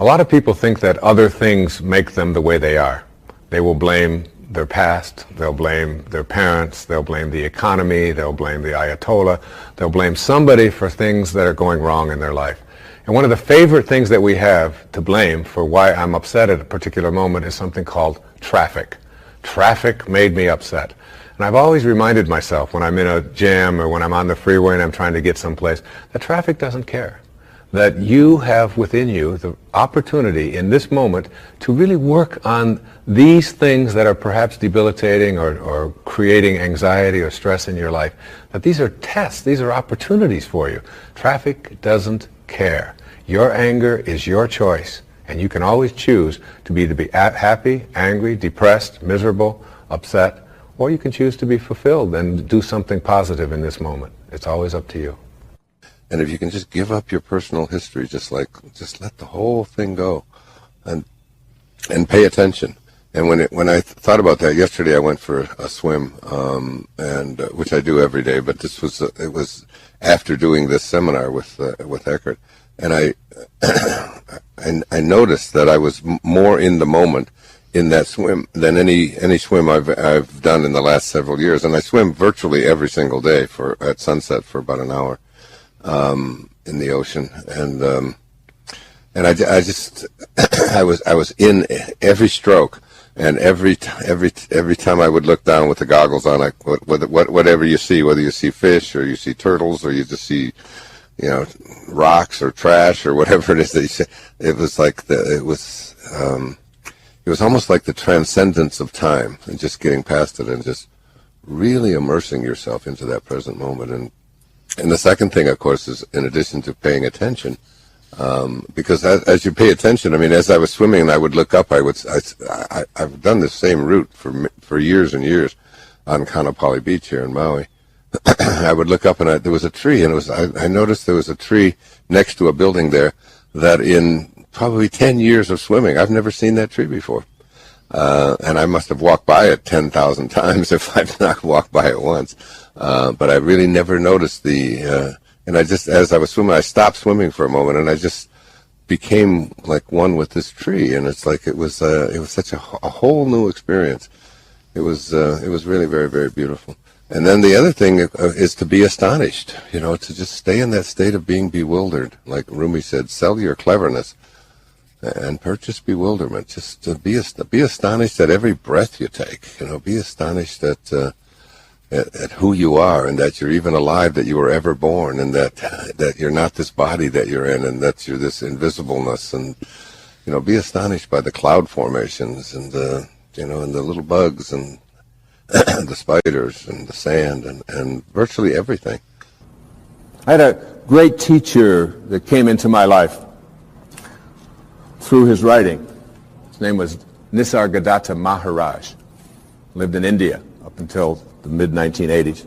A lot of people think that other things make them the way they are. They will blame their past, they'll blame their parents, they'll blame the economy, they'll blame the Ayatollah, they'll blame somebody for things that are going wrong in their life. And one of the favorite things that we have to blame for why I'm upset at a particular moment is something called traffic. Traffic made me upset. And I've always reminded myself when I'm in a jam or when I'm on the freeway and I'm trying to get someplace, that traffic doesn't care. That you have within you the opportunity in this moment to really work on these things that are perhaps debilitating or creating anxiety or stress in your life. That these are tests, these are opportunities for you. Traffic doesn't care. Your anger is your choice, and you can always choose to be happy, angry, depressed, miserable, upset, or you can choose to be fulfilled and do something positive in this moment. It's always up to you. And if you can just give up your personal history, just let the whole thing go, and pay attention. And when I thought about that yesterday, I went for a swim, and which I do every day. But it was after doing this seminar with Eckhart, and I noticed that I was more in the moment in that swim than any swim I've done in the last several years. And I swim virtually every single day at sunset for about an hour. In the ocean, and I just I was in every stroke, and every time I would look down with the goggles on, like whatever you see, whether you see fish or you see turtles or you just see rocks or trash or whatever it is that you see, it was like it was almost like the transcendence of time and just getting past it and just really immersing yourself into that present moment. And the second thing, of course, is in addition to paying attention, because as you pay attention, I mean, as I was swimming and I would look up, I've done this same route for years and years on Kaanapali Beach here in Maui. I would look up and there was a tree, and I noticed there was a tree next to a building there that in probably 10 years of swimming, I've never seen that tree before. And I must have walked by it 10,000 times if I've not walked by it once. But I really never noticed and I just, as I was swimming, I stopped swimming for a moment, and I just became like one with this tree. And it's like it was such a whole new experience. It was really very, very beautiful. And then the other thing is to be astonished, to just stay in that state of being bewildered. Like Rumi said, sell your cleverness and purchase bewilderment. Just to be astonished at every breath you take. Be astonished at who you are, and that you're even alive, that you were ever born, and that you're not this body that you're in, and that you're this invisibleness. And be astonished by the cloud formations and the little bugs and the spiders and the sand and virtually everything. I had a great teacher that came into my life through his writing. His name was Nisargadatta Maharaj. Lived in India up until the mid-1980s.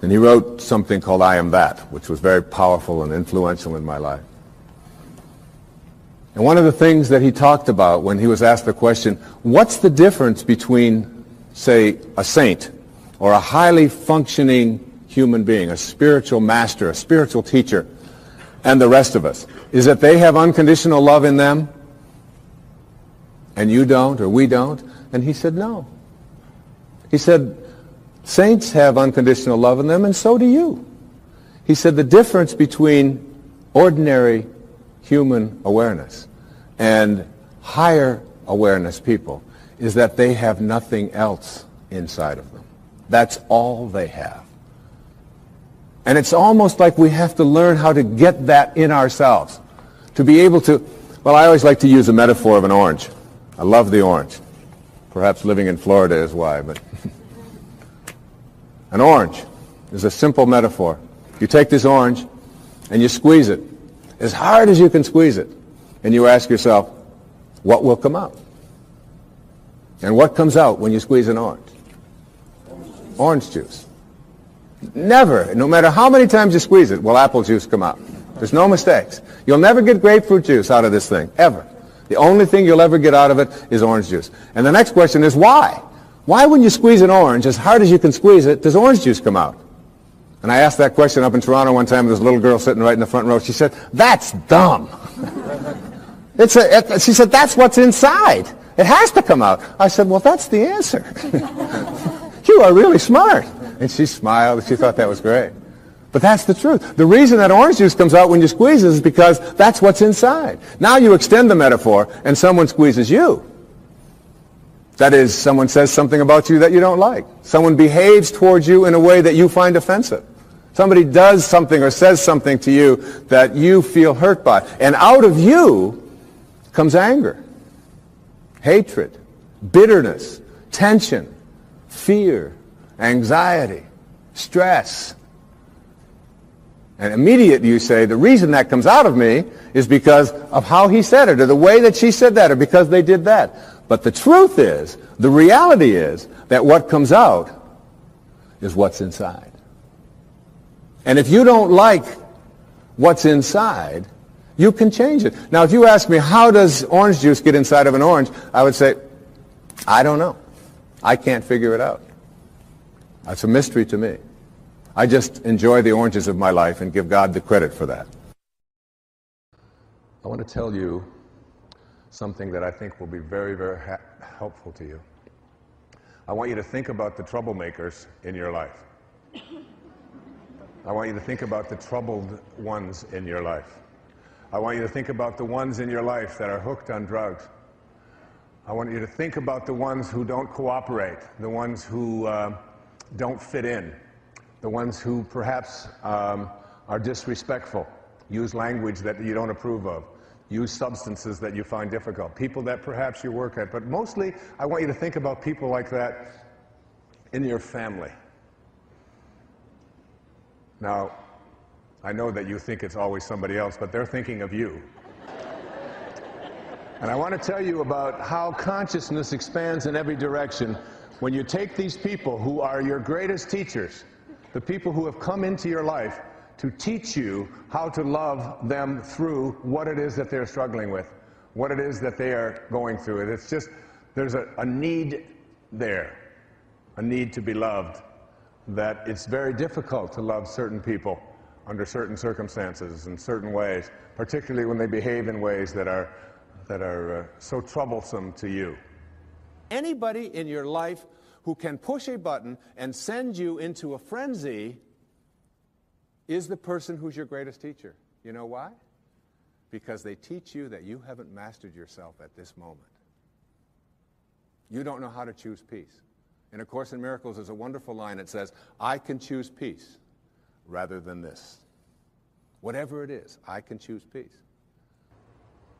And he wrote something called I Am That, which was very powerful and influential in my life. And one of the things that he talked about when he was asked the question, what's the difference between, say, a saint or a highly functioning human being, a spiritual master, a spiritual teacher, and the rest of us, is that they have unconditional love in them and you don't, or we don't? And he said no. He said saints have unconditional love in them, and so do you. He said the difference between ordinary human awareness and higher awareness people is that they have nothing else inside of them. That's all they have. And it's almost like we have to learn how to get that in ourselves. To be able to, well, I always like to use a metaphor of an orange. I love the orange. Perhaps living in Florida is why, but an orange is a simple metaphor. You take this orange and you squeeze it as hard as you can squeeze it, and you ask yourself, what will come out? And what comes out when you squeeze an orange? Orange juice. Never, no matter how many times you squeeze it, will apple juice come out. There's no mistakes. You'll never get grapefruit juice out of this thing, ever. The only thing you'll ever get out of it is orange juice. And the next question is why? Why when you squeeze an orange, as hard as you can squeeze it, does orange juice come out? And I asked that question up in Toronto one time. There was a little girl sitting right in the front row. She said, that's dumb. She said, that's what's inside. It has to come out. I said, well, that's the answer. You are really smart. And she smiled. She thought that was great. But that's the truth. The reason that orange juice comes out when you squeeze it is because that's what's inside. Now you extend the metaphor and someone squeezes you. That is, someone says something about you that you don't like. Someone behaves towards you in a way that you find offensive. Somebody does something or says something to you that you feel hurt by. And out of you comes anger, hatred, bitterness, tension, fear, anxiety, stress. And immediately you say, the reason that comes out of me is because of how he said it, or the way that she said that, or because they did that. But the truth is, the reality is, that what comes out is what's inside. And if you don't like what's inside, you can change it. Now, if you ask me, how does orange juice get inside of an orange? I would say, I don't know. I can't figure it out. That's a mystery to me. I just enjoy the oranges of my life and give God the credit for that. I want to tell you something that I think will be very, very helpful to you. I want you to think about the troublemakers in your life. I want you to think about the troubled ones in your life. I want you to think about the ones in your life that are hooked on drugs. I want you to think about the ones who don't cooperate, the ones who don't fit in, the ones who perhaps are disrespectful, use language that you don't approve of, use substances that you find difficult, people that perhaps you work at. But mostly, I want you to think about people like that in your family. Now, I know that you think it's always somebody else, but they're thinking of you. And I want to tell you about how consciousness expands in every direction when you take these people who are your greatest teachers, the people who have come into your life to teach you how to love them through what it is that they're struggling with, what it is that they are going through. It's just, there's a need there, a need to be loved, that it's very difficult to love certain people under certain circumstances in certain ways, particularly when they behave in ways that are so troublesome to you. Anybody in your life who can push a button and send you into a frenzy is the person who's your greatest teacher. You know why? Because they teach you that you haven't mastered yourself at this moment. You don't know how to choose peace. In A Course in Miracles, there's a wonderful line that says, I can choose peace rather than this. Whatever it is, I can choose peace.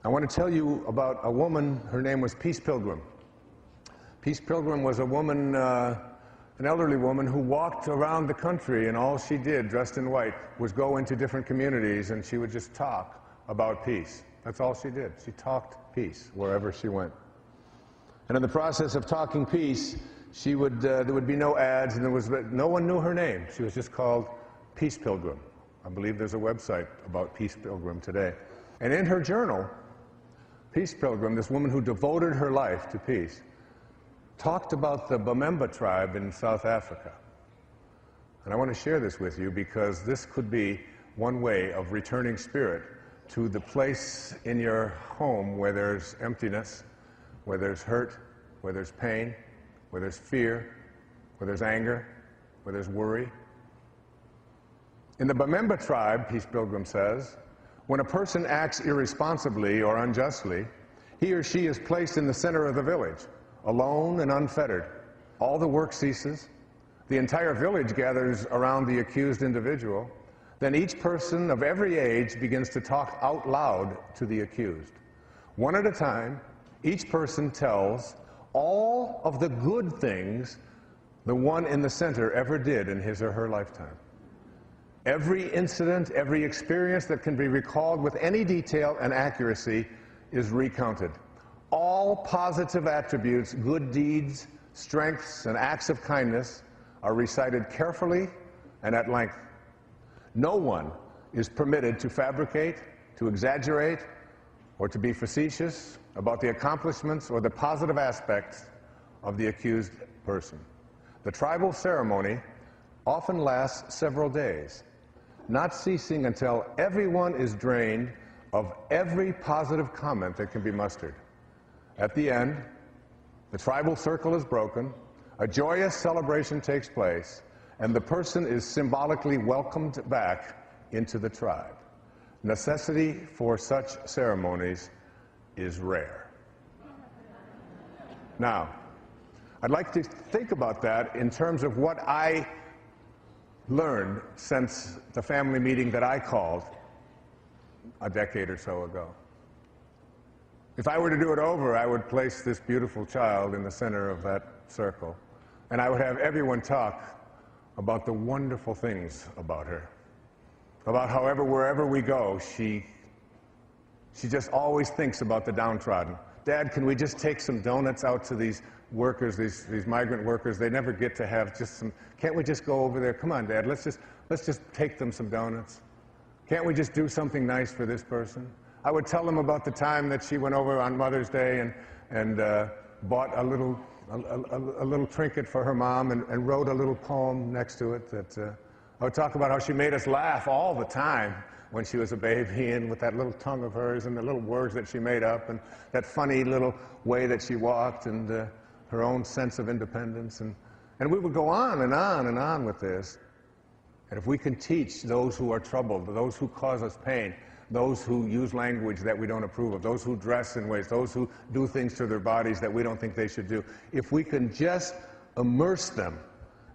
I want to tell you about a woman, her name was Peace Pilgrim. Peace Pilgrim was a woman, an elderly woman who walked around the country, and all she did, dressed in white, was go into different communities and she would just talk about peace. That's all she did. She talked peace wherever she went. And in the process of talking peace, there would be no ads, and no one knew her name. She was just called Peace Pilgrim. I believe there's a website about Peace Pilgrim today. And in her journal, Peace Pilgrim, this woman who devoted her life to peace, talked about the Bamemba tribe in South Africa. And I want to share this with you because this could be one way of returning spirit to the place in your home where there's emptiness, where there's hurt, where there's pain, where there's fear, where there's anger, where there's worry. In the Bamemba tribe, Peace Pilgrim says, when a person acts irresponsibly or unjustly, he or she is placed in the center of the village, alone and unfettered. All the work ceases. The entire village gathers around the accused individual. Then each person of every age begins to talk out loud to the accused. One at a time, each person tells all of the good things the one in the center ever did in his or her lifetime. Every incident, every experience that can be recalled with any detail and accuracy is recounted. All positive attributes, good deeds, strengths, and acts of kindness are recited carefully and at length. No one is permitted to fabricate, to exaggerate, or to be facetious about the accomplishments or the positive aspects of the accused person. The tribal ceremony often lasts several days, not ceasing until everyone is drained of every positive comment that can be mustered. At the end, the tribal circle is broken, a joyous celebration takes place, and the person is symbolically welcomed back into the tribe. Necessity for such ceremonies is rare. Now, I'd like to think about that in terms of what I learned since the family meeting that I called a decade or so ago. If I were to do it over, I would place this beautiful child in the center of that circle, and I would have everyone talk about the wonderful things about her, about however, wherever we go, she just always thinks about the downtrodden. Dad, can we just take some donuts out to these workers, these migrant workers? They never get to have just some, can't we just go over there? Come on, Dad, let's just take them some donuts. Can't we just do something nice for this person? I would tell them about the time that she went over on Mother's Day and bought a little trinket for her mom and wrote a little poem next to it. That I would talk about how she made us laugh all the time when she was a baby, and with that little tongue of hers and the little words that she made up and that funny little way that she walked and her own sense of independence. And we would go on and on and on with this. And if we can teach those who are troubled, those who cause us pain, those who use language that we don't approve of, those who dress in ways, those who do things to their bodies that we don't think they should do, if we can just immerse them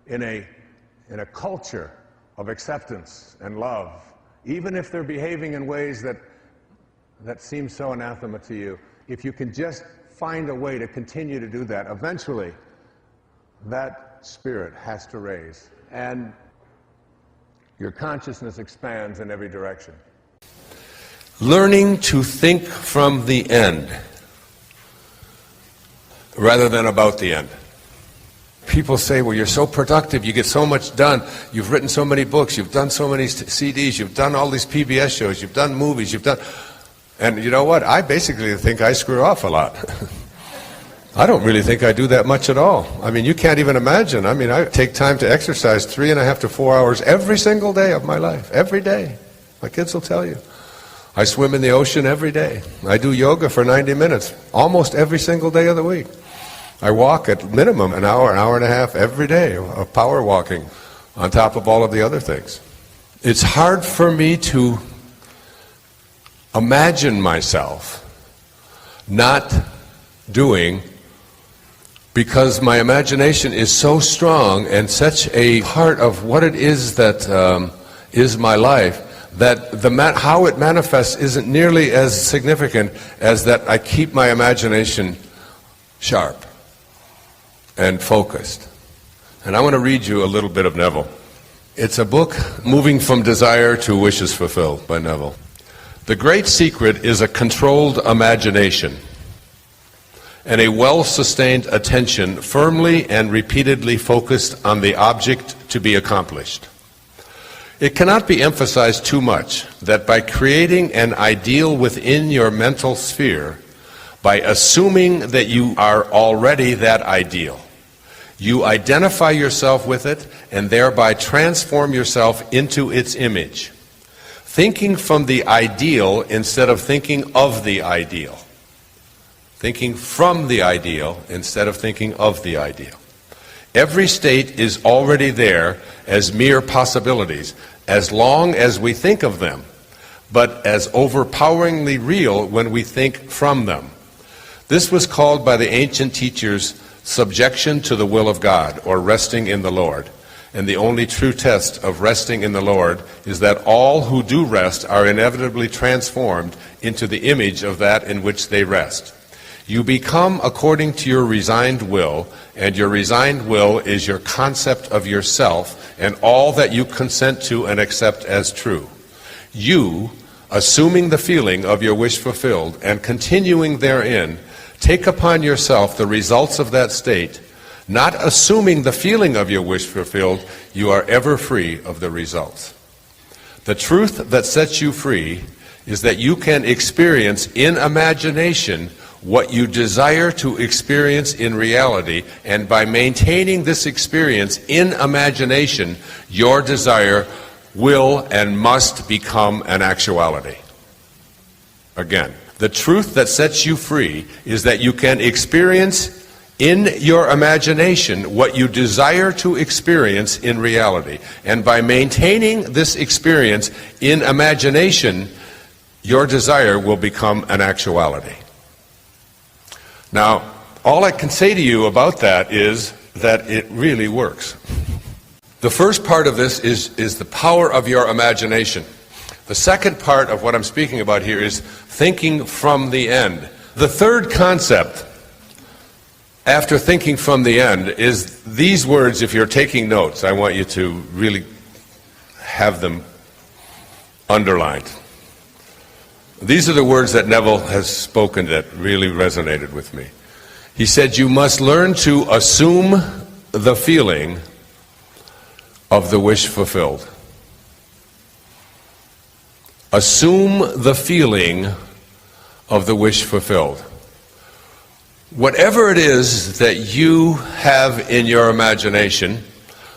in a culture of acceptance and love, even if they're behaving in ways that seem so anathema to you, if you can just find a way to continue to do that, eventually that spirit has to raise, and your consciousness expands in every direction. Learning to think from the end rather than about the end. People say, well, you're so productive, you get so much done, you've written so many books, you've done so many CDs, you've done all these PBS shows, you've done movies, and you know what, I basically think I screw off a lot. I don't really think I do that much at all. I mean, you can't even imagine. I mean, I take time to exercise 3.5 to 4 hours every single day of my life, every day. My kids will tell you. I swim in the ocean every day. I do yoga for 90 minutes, almost every single day of the week. I walk at minimum an hour and a half every day of power walking on top of all of the other things. It's hard for me to imagine myself not doing, because my imagination is so strong and such a part of what it is that is my life, that how it manifests isn't nearly as significant as that I keep my imagination sharp and focused. And I want to read you a little bit of Neville. It's a book, Moving from Desire to Wishes Fulfilled, by Neville. The great secret is a controlled imagination and a well-sustained attention firmly and repeatedly focused on the object to be accomplished. It cannot be emphasized too much that by creating an ideal within your mental sphere, by assuming that you are already that ideal, you identify yourself with it and thereby transform yourself into its image. Thinking from the ideal instead of thinking of the ideal. Thinking from the ideal instead of thinking of the ideal. Every state is already there as mere possibilities, as long as we think of them, but as overpoweringly real when we think from them. This was called by the ancient teachers subjection to the will of God, or resting in the Lord. And the only true test of resting in the Lord is that all who do rest are inevitably transformed into the image of that in which they rest. You become according to your resigned will, and your resigned will is your concept of yourself and all that you consent to and accept as true. You, assuming the feeling of your wish fulfilled and continuing therein, take upon yourself the results of that state. Not assuming the feeling of your wish fulfilled, you are ever free of the results. The truth that sets you free is that you can experience in imagination what you desire to experience in reality, and by maintaining this experience in imagination, your desire will and must become an actuality. Again, the truth that sets you free is that you can experience in your imagination what you desire to experience in reality. And by maintaining this experience in imagination, your desire will become an actuality. Now, all I can say to you about that is that it really works. The first part of this is the power of your imagination. The second part of what I'm speaking about here is thinking from the end. The third concept, after thinking from the end, is these words. If you're taking notes, I want you to really have them underlined. These are the words that Neville has spoken that really resonated with me. He said, you must learn to assume the feeling of the wish fulfilled. Assume the feeling of the wish fulfilled. Whatever it is that you have in your imagination,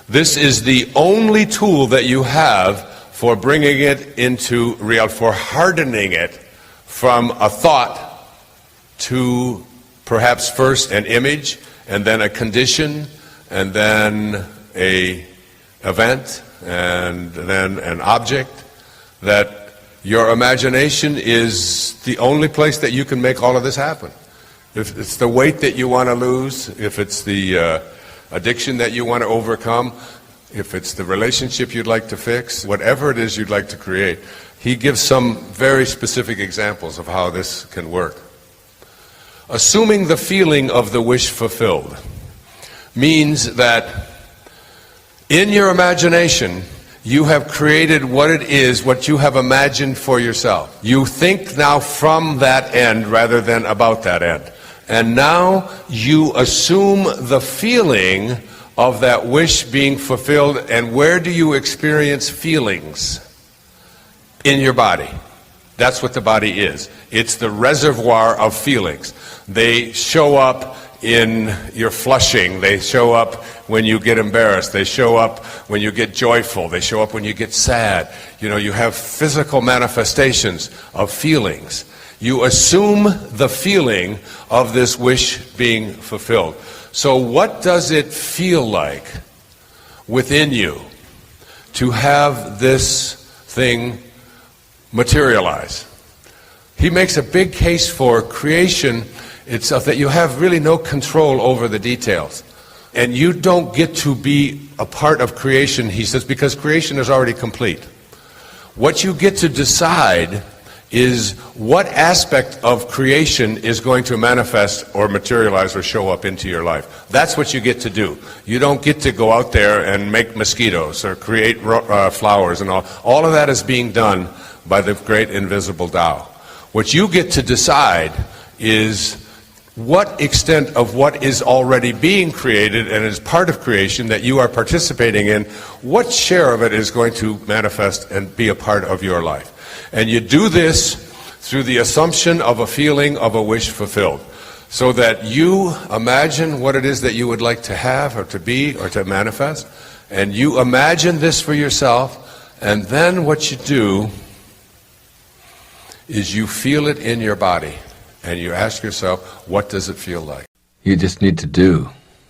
this is the only tool that you have for bringing it into reality, for hardening it from a thought to perhaps first an image, and then a condition, and then an event, and then an object. That your imagination is the only place that you can make all of this happen. If it's the weight that you want to lose, if it's the addiction that you want to overcome, if it's the relationship you'd like to fix, whatever it is you'd like to create, he gives some very specific examples of how this can work. Assuming the feeling of the wish fulfilled means that in your imagination, you have created what it is, what you have imagined for yourself. You think now from that end rather than about that end. And now you assume the feeling of that wish being fulfilled. And where do you experience feelings? In your body. That's what the body is. It's the reservoir of feelings. They show up in your flushing. They show up when you get embarrassed. They show up when you get joyful. They show up when you get sad. You know, you have physical manifestations of feelings. You assume the feeling of this wish being fulfilled. So what does it feel like within you to have this thing materialize? He makes a big case for creation itself, that you have really no control over the details. And you don't get to be a part of creation, he says, because creation is already complete. What you get to decide is what aspect of creation is going to manifest or materialize or show up into your life. That's what you get to do. You don't get to go out there and make mosquitoes or create flowers and all. All of that is being done by the great invisible Tao. What you get to decide is what extent of what is already being created and is part of creation that you are participating in, what share of it is going to manifest and be a part of your life. And you do this through the assumption of a feeling of a wish fulfilled. So that you imagine what it is that you would like to have or to be or to manifest. And you imagine this for yourself. And then what you do is you feel it in your body. And you ask yourself, what does it feel like? You just need to do.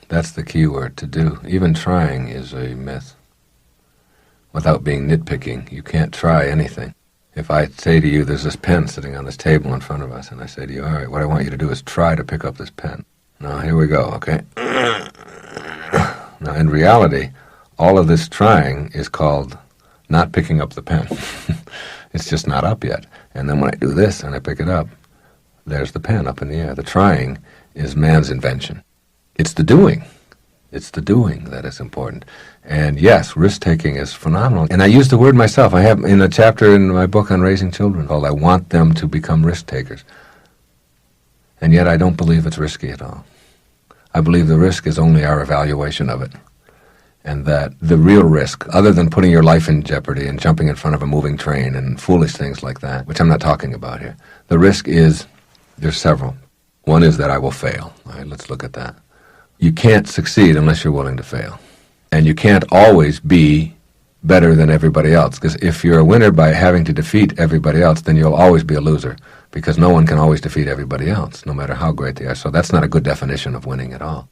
That's the key word, to do. Even trying is a myth. Without being nitpicking, you can't try anything. If I say to you, there's this pen sitting on this table in front of us, and I say to you, all right, what I want you to do is try to pick up this pen. Now, here we go, okay? Now, in reality, all of this trying is called not picking up the pen. It's just not up yet. And then when I do this and I pick it up, there's the pen up in the air. The trying is man's invention. It's the doing. It's the doing that is important. And yes, risk-taking is phenomenal. And I use the word myself. I have in a chapter in my book on raising children called I Want Them to Become Risk-Takers. And yet I don't believe it's risky at all. I believe the risk is only our evaluation of it. And that the real risk, other than putting your life in jeopardy and jumping in front of a moving train and foolish things like that, which I'm not talking about here, the risk is, there's several. One is that I will fail. All right, let's look at that. You can't succeed unless you're willing to fail. And you can't always be better than everybody else. Because if you're a winner by having to defeat everybody else, then you'll always be a loser, because no one can always defeat everybody else, no matter how great they are. So that's not a good definition of winning at all.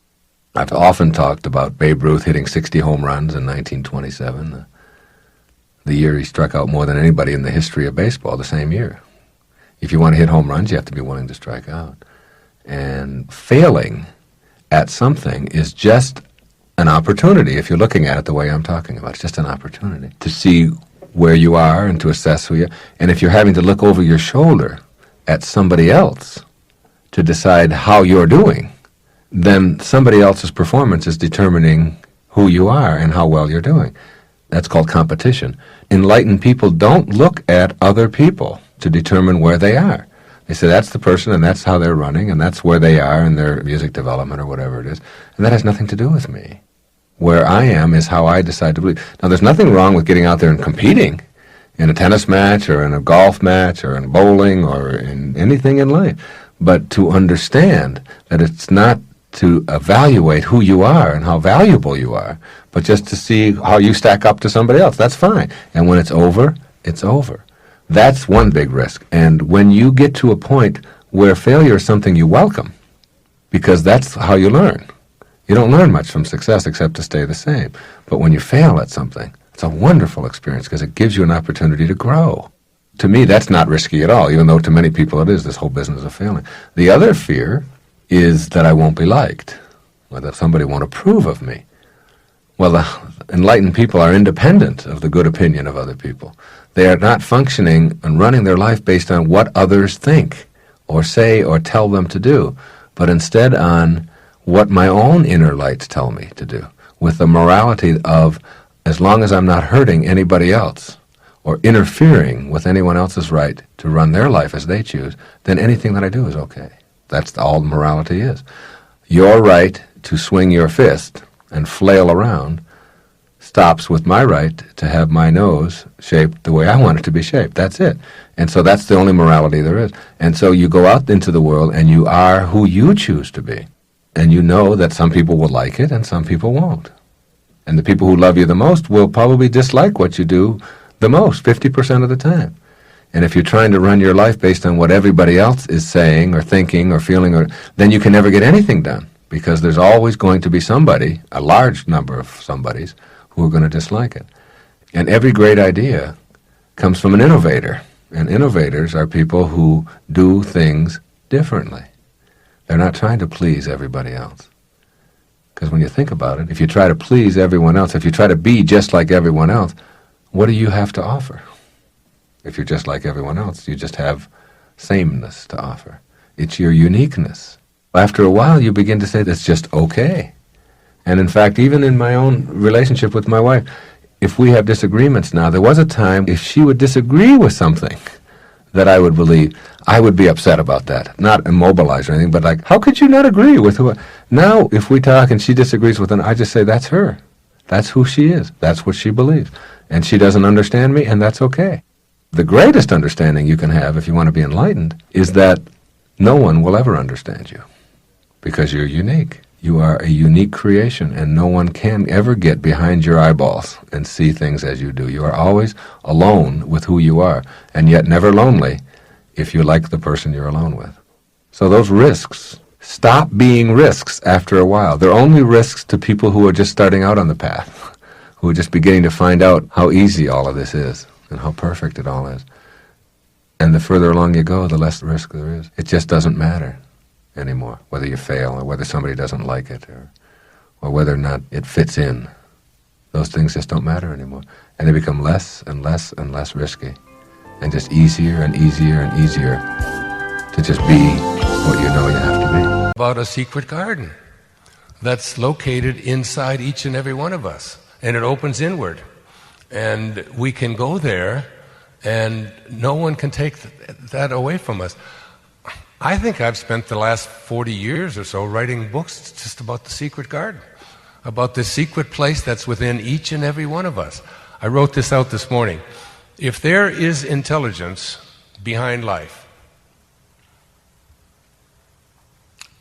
I've often talked about Babe Ruth hitting 60 home runs in 1927, the year he struck out more than anybody in the history of baseball, the same year. If you want to hit home runs, you have to be willing to strike out. And failing at something is just an opportunity, if you're looking at it the way I'm talking about. It's just an opportunity to see where you are and to assess who you are. And if you're having to look over your shoulder at somebody else to decide how you're doing, then somebody else's performance is determining who you are and how well you're doing. That's called competition. Enlightened people don't look at other people to determine where they are. They say that's the person and that's how they're running and that's where they are in their music development or whatever it is. And that has nothing to do with me. Where I am is how I decide to believe. Now, there's nothing wrong with getting out there and competing in a tennis match or in a golf match or in bowling or in anything in life. But to understand that it's not to evaluate who you are and how valuable you are, but just to see how you stack up to somebody else. That's fine. And when it's over, it's over. That's one big risk. And when you get to a point where failure is something you welcome, because that's how you learn. You don't learn much from success except to stay the same. But when you fail at something, it's a wonderful experience because it gives you an opportunity to grow. To me, that's not risky at all, even though to many people it is, this whole business of failing. The other fear is that I won't be liked, or that somebody won't approve of me. Well, the enlightened people are independent of the good opinion of other people. They are not functioning and running their life based on what others think or say or tell them to do, but instead on what my own inner lights tell me to do, with the morality of, as long as I'm not hurting anybody else or interfering with anyone else's right to run their life as they choose, then anything that I do is okay. That's all morality is. Your right to swing your fist and flail around stops with my right to have my nose shaped the way I want it to be shaped. That's it. And so that's the only morality there is. And so you go out into the world and you are who you choose to be. And you know that some people will like it and some people won't. And the people who love you the most will probably dislike what you do the most, 50% of the time. And if you're trying to run your life based on what everybody else is saying or thinking or feeling, then you can never get anything done, because there's always going to be somebody, a large number of somebodies, who are going to dislike it. And every great idea comes from an innovator. And innovators are people who do things differently. They're not trying to please everybody else. Because when you think about it, if you try to please everyone else, if you try to be just like everyone else, what do you have to offer? If you're just like everyone else, you just have sameness to offer. It's your uniqueness. After a while, you begin to say that's just okay. And in fact, even in my own relationship with my wife, if we have disagreements now, there was a time if she would disagree with something that I would believe, I would be upset about that. Not immobilized or anything, but like, how could you not agree with who? Now, if we talk and she disagrees with it, I just say, that's her. That's who she is. That's what she believes. And she doesn't understand me, and that's okay. The greatest understanding you can have, if you want to be enlightened, is that no one will ever understand you, because you're unique. You are a unique creation, and no one can ever get behind your eyeballs and see things as you do. You are always alone with who you are, and yet never lonely if you like the person you're alone with. So those risks stop being risks after a while. They're only risks to people who are just starting out on the path, who are just beginning to find out how easy all of this is and how perfect it all is. And the further along you go, the less risk there is. It just doesn't matter anymore, whether you fail or whether somebody doesn't like it or whether or not it fits in. Those things just don't matter anymore. And they become less and less and less risky, and just easier and easier and easier to just be what you know you have to be. About a secret garden that's located inside each and every one of us, and it opens inward. And we can go there, and no one can take that away from us. I think I've spent the last 40 years or so writing books just about the secret garden, about the secret place that's within each and every one of us. I wrote this out this morning. If there is intelligence behind life,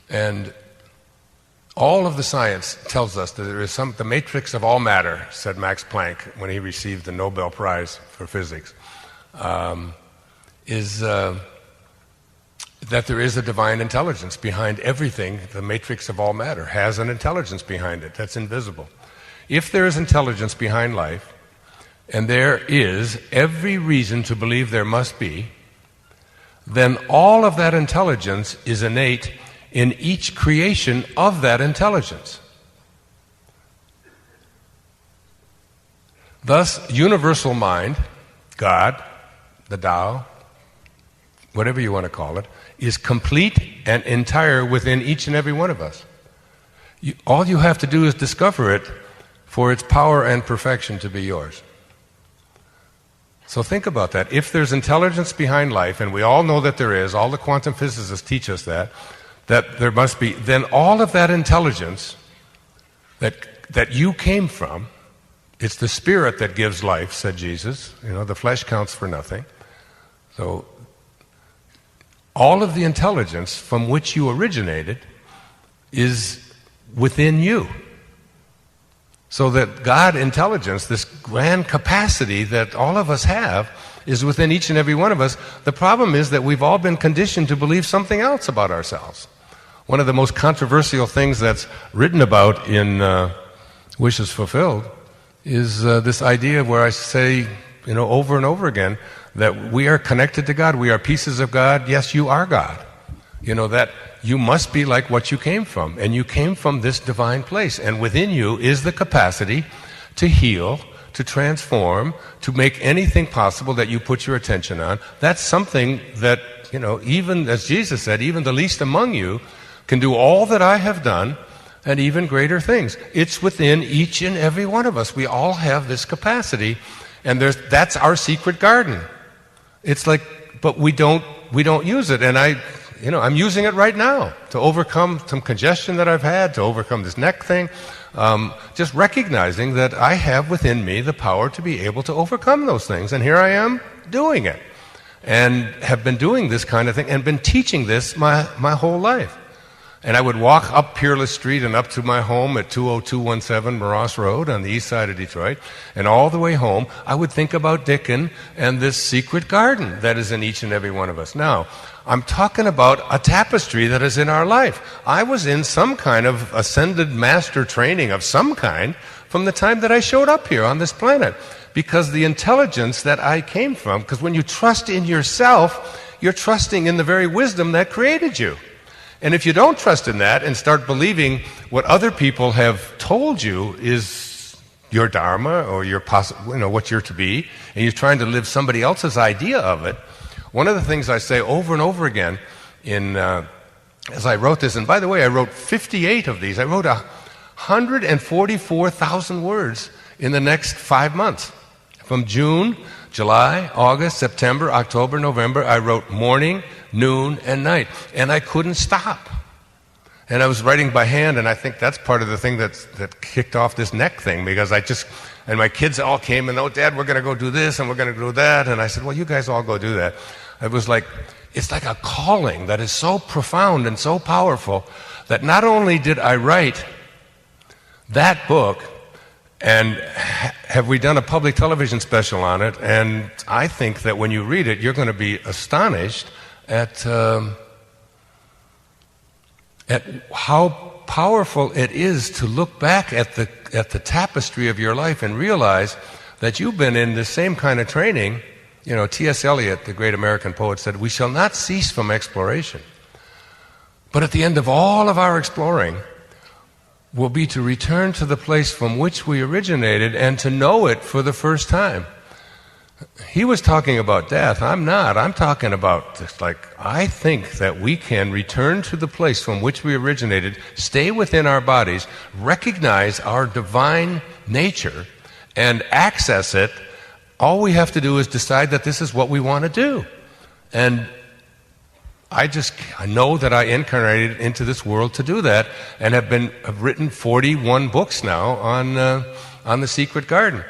and All of the science tells us that there is the matrix of all matter, said Max Planck when he received the Nobel Prize for Physics, is that there is a divine intelligence behind everything. The matrix of all matter has an intelligence behind it that's invisible. If there is intelligence behind life, and there is every reason to believe there must be, then all of that intelligence is innate in each creation of that intelligence. Thus, universal mind, God, the Tao, whatever you want to call it, is complete and entire within each and every one of us. All you have to do is discover it for its power and perfection to be yours. So think about that. If there's intelligence behind life, and we all know that there is, all the quantum physicists teach us that there must be, then all of that intelligence that you came from, it's the spirit that gives life, said Jesus. The flesh counts for nothing. So all of the intelligence from which you originated is within you. So that God intelligence, this grand capacity that all of us have, is within each and every one of us. The problem is that we've all been conditioned to believe something else about ourselves. One of the most controversial things that's written about in Wishes Fulfilled is this idea where I say, over and over again, that we are connected to God, we are pieces of God. Yes, you are God. That you must be like what you came from, and you came from this divine place, and within you is the capacity to heal, to transform, to make anything possible that you put your attention on. That's something that, even as Jesus said, even the least among you can do all that I have done and even greater things. It's within each and every one of us. We all have this capacity, and that's our secret garden. It's like, but we don't use it, and I'm using it right now to overcome some congestion that I've had, to overcome this neck thing. Just recognizing that I have within me the power to be able to overcome those things. And here I am doing it. And have been doing this kind of thing and been teaching this my whole life. And I would walk up Peerless Street and up to my home at 20217 Moross Road on the east side of Detroit. And all the way home, I would think about Dickon and this secret garden that is in each and every one of us. Now, I'm talking about a tapestry that is in our life. I was in some kind of ascended master training of some kind from the time that I showed up here on this planet. Because the intelligence that I came from, because when you trust in yourself, you're trusting in the very wisdom that created you. And if you don't trust in that and start believing what other people have told you is your dharma or your what you're to be, and you're trying to live somebody else's idea of it, one of the things I say over and over again as I wrote this, and by the way, I wrote 58 of these. I wrote 144,000 words in the next 5 months. From June, July, August, September, October, November, I wrote morning, noon, and night. And I couldn't stop. And I was writing by hand, and I think that's part of the thing that kicked off this neck thing, because and my kids all came and, oh, Dad, we're going to go do this and we're going to do that. And I said, well, you guys all go do that. It's like a calling that is so profound and so powerful that not only did I write that book, and have we done a public television special on it, and I think that when you read it, you're going to be astonished at how powerful it is to look back at the tapestry of your life and realize that you've been in the same kind of training. T.S. Eliot, the great American poet, said, "We shall not cease from exploration. But at the end of all of our exploring will be to return to the place from which we originated and to know it for the first time." He was talking about death. I'm not. I'm talking about I think that we can return to the place from which we originated, stay within our bodies, recognize our divine nature, and access it. All we have to do is decide that this is what we want to do. And I know that I incarnated into this world to do that, and have written 41 books now on the Secret Garden.